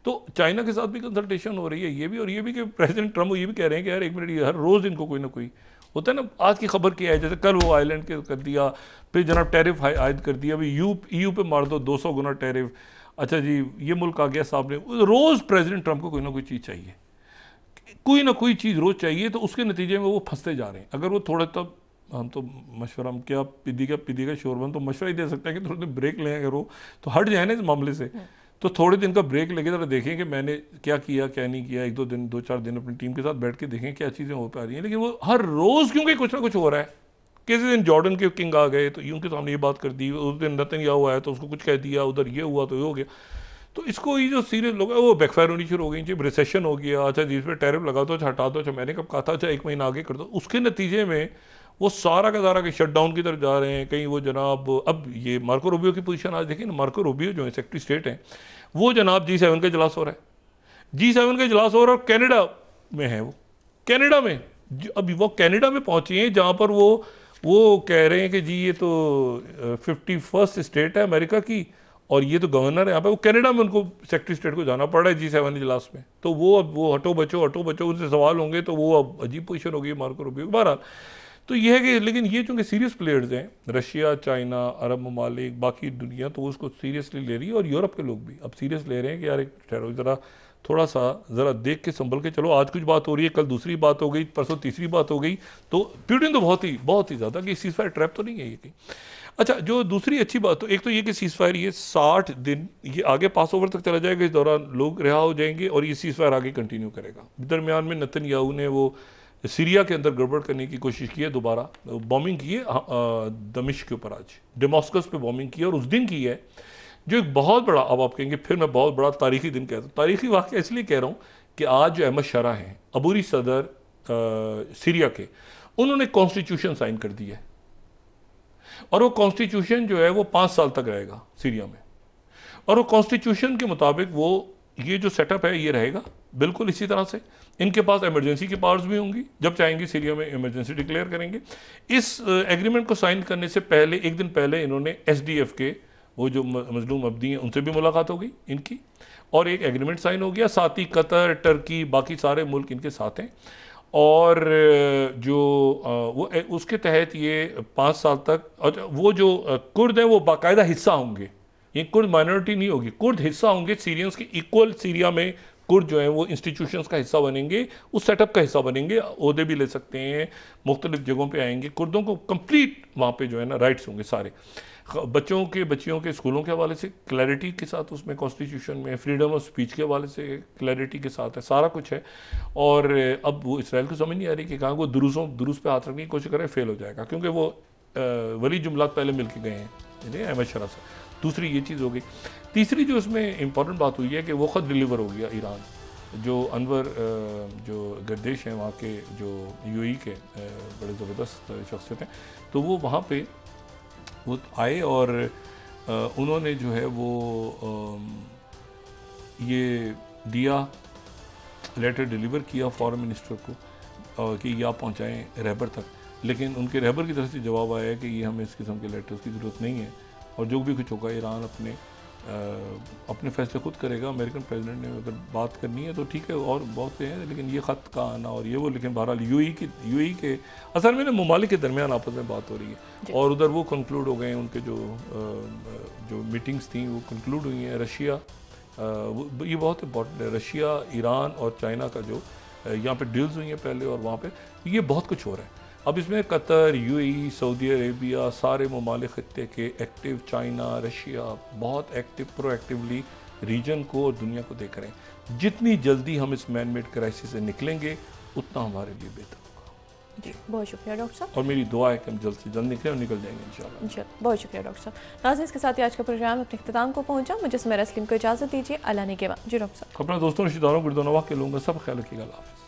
तो चाइना के साथ भी कंसल्टेशन हो रही है, ये भी और ये भी कि प्रेसिडेंट ट्रंप ये भी कह रहे हैं कि यार एक मिनट, ये हर रोज़ इनको कोई ना कोई होता है ना। आज की खबर क्या है, जैसे कल वो आइलैंड के कर दिया, फिर जनाब टैरिफ आयद कर दिया, अभी EU पे मार दो 200 गुना टैरिफ। अच्छा जी ये मुल्क आ गया सामने, रोज़ प्रेसिडेंट ट्रंप को कोई ना कोई चीज़ चाहिए, कोई ना कोई चीज़ रोज़ चाहिए, तो उसके नतीजे में वो फंसते जा रहे हैं। अगर वो थोड़ा तब हम तो मशवरा, हम क्या पिदी का शोरबन तो मशवरा ही दे सकते हैं कि थोड़े दिन ब्रेक लें, अगर वो तो हट जाए ना इस मामले से, तो थोड़े दिन का ब्रेक लगे, जरा देखें कि मैंने क्या किया क्या नहीं किया, 2-4 दिन अपनी टीम के साथ बैठ के देखें क्या चीज़ें हो पा रही हैं। लेकिन वो हर रोज़ क्योंकि कुछ ना कुछ हो रहा है। किसी दिन जॉर्डन के किंग आ गए तो उनके सामने ये बात कर दी, उस दिन नेतन्याहू आया तो उसको कुछ कह दिया, उधर ये हुआ तो ये हो गया। तो इसको ये जो सीरियस लोग हैं वो बैकफायर होनी शुरू हो गई, जब रिसेशन हो गया, अच्छा जिस पर टैरिफ लगा दो, अच्छा हटा दो, अच्छा मैंने कब कहा था, अच्छा 1 महीना आगे कर दो, उसके नतीजे में वो सारा का सारा के शटडाउन की तरफ जा रहे हैं। कहीं वो जनाब अब ये मार्को रूबियो की पोजीशन आज देखिए ना, मार्को रूबियो जो है सेक्रेटरी स्टेट हैं, वो जनाब G7 का इजलास हो रहा है, G7 का इजलास हो रहा है और कनाडा में है, वो कनाडा में अभी वो कनाडा में पहुंची हैं जहाँ पर वो कह रहे हैं कि जी ये तो 51st स्टेट है अमेरिका की और ये तो गवर्नर है यहाँ पे, वो कनाडा में उनको सेक्रेटरी स्टेट को जाना पड़ रहा है G7 इजलास में। तो वो अब वो हटो बचो उनसे सवाल होंगे, तो वो अब अजीब पोजीशन होगी मार्को रूबियो। बहरहाल तो ये है कि लेकिन ये चूँकि सीरियस प्लेयर्स हैं, रशिया, चाइना, अरब ममालिक, बाकी दुनिया तो उसको सीरियसली ले रही है और यूरोप के लोग भी अब सीरियस ले रहे हैं कि यार एक ठहरो, ज़रा थोड़ा सा ज़रा देख के संभल के चलो। आज कुछ बात हो रही है, कल दूसरी बात हो गई, परसों तीसरी बात हो गई, तो प्यूटिन तो बहुत ही ज़्यादा कि सीज़फायर ट्रैप तो नहीं है ये कहीं। अच्छा जो दूसरी अच्छी बात तो एक तो ये कि सीज़फायर ये 60 दिन ये आगे पास ओवर तक चला जाएगा, इस दौरान लोग रिहा हो जाएंगे और ये सीज़फायर आगे कंटिन्यू करेगा। दरमियान में नेतन्याहू ने वो सीरिया के अंदर गड़बड़ करने की कोशिश की है, दोबारा बॉम्बिंग की है दमिश्क के ऊपर, आज डेमास्कस पे बॉम्बिंग की है और उस दिन की है जो एक बहुत बड़ा, अब आप कहेंगे फिर मैं बहुत बड़ा तारीखी दिन कहता हूँ, तारीखी वाक़या इसलिए कह रहा हूँ कि आज जो अहमद शरा हैं अबूरी सदर सीरिया के, उन्होंने कॉन्स्टिट्यूशन साइन कर दी है और वो कॉन्स्टिट्यूशन जो है वो 5 साल तक रहेगा सीरिया में, और वो कॉन्स्टिट्यूशन के मुताबिक वो ये जो सेटअप है ये रहेगा बिल्कुल इसी तरह से। इनके पास इमरजेंसी की पावर्स भी होंगी, जब चाहेंगे सीरिया में इमरजेंसी डिक्लेयर करेंगे। इस एग्रीमेंट को साइन करने से पहले एक दिन पहले इन्होंने SDF के वो जो मजलूम अब्दी हैं उनसे भी मुलाकात हो गई इनकी और एक एग्रीमेंट साइन हो गया। साथ ही कतर, टर्की, बाकी सारे मुल्क इनके साथ हैं और जो वो उसके तहत ये 5 साल तक, और वो जो कुर्द हैं वो बाकायदा हिस्सा होंगे, ये कुर्द माइनॉरिटी नहीं होगी, कुर्द हिस्सा होंगे सीरियंस के इक्वल। सीरिया में कुर्द जो हैं वो इंस्टीट्यूशंस का हिस्सा बनेंगे, उस सेटअप का हिस्सा बनेंगे, ओहदे भी ले सकते हैं, मुख्तलिफ जगहों पे आएंगे। कुर्दों को कंप्लीट वहाँ पे जो है ना राइट्स होंगे सारे, बच्चियों के स्कूलों के हवाले से क्लैरिटी के साथ, उसमें कॉन्स्टिट्यूशन में फ्रीडम ऑफ स्पीच के हवाले से क्लैरिटी के साथ है, सारा कुछ है। और अब वो इसराइल को समझ नहीं आ रही कि कहाँ वो दुरूस पे हाथ रखने की कोशिश करें, फेल हो जाएगा, क्योंकि वो वली जुमलात पहले मिल के गए हैं अहमद शरा से। दूसरी ये चीज़ हो गई। तीसरी जो उसमें इंपॉर्टेंट बात हुई है कि वो ख़ुद डिलीवर हो गया ईरान, जो अनवर जो गर्देश हैं वहाँ के, जो UAE के बड़े ज़बरदस्त शख्सियत हैं, तो वो वहाँ पे वो आए और उन्होंने जो है वो ये दिया, लेटर डिलीवर किया फॉरेन मिनिस्टर को कि ये आप पहुँचाएँ रहबर तक। लेकिन उनके रहबर की तरफ से जवाब आया है कि ये हमें इस किस्म के लेटर्स की ज़रूरत नहीं है, और जो भी कुछ होगा ईरान अपने फैसले खुद करेगा। अमेरिकन प्रेसिडेंट ने अगर बात करनी है तो ठीक है, और बहुत से हैं, लेकिन ये ख़त का आना और ये वो, लेकिन बहरहाल यूएई के असल में ममालिक के दरमियान आपस में बात हो रही है, और उधर वो कंक्लूड हो गए हैं, उनके जो मीटिंग्स थी वो कंक्लूड हुई हैं। रशिया, ये बहुत इंपॉर्टेंट है, रशिया, ईरान और चाइना का जो यहाँ पे डील्स हुई हैं पहले, और वहाँ पे ये बहुत कुछ हो रहा है। अब इसमें कतर, यूएई, सऊदी अरेबिया, सारे ममालिक खत्ते के एक्टिव, चाइना, रशिया बहुत एक्टिव, प्रोएक्टिवली रीजन को और दुनिया को देख रहे हैं। जितनी जल्दी हम इस मैन मेड क्राइसिस से निकलेंगे उतना हमारे लिए बेहतर होगा। जी, बहुत शुक्रिया डॉक्टर साहब, और मेरी दुआ है कि हम जल्द से जल्द निकलें और निकल जाएंगे इंशाल्लाह। बहुत शुक्रिया डॉक्टर साहब। नाज़रीन, इसके साथ ही आज का प्रोग्राम अपने इख्तिताम को पहुंचा। मुझे सुमेरा सलीम को इजाज़त दीजिए। अल्लाह ने के बाद। जी डॉक्टर साहब। अपना दोस्तों, रिश्तेदारों, गुरदोनवा के लोगों का सब ख्याल रखिएगा। अल्लाह हाफ़िज़।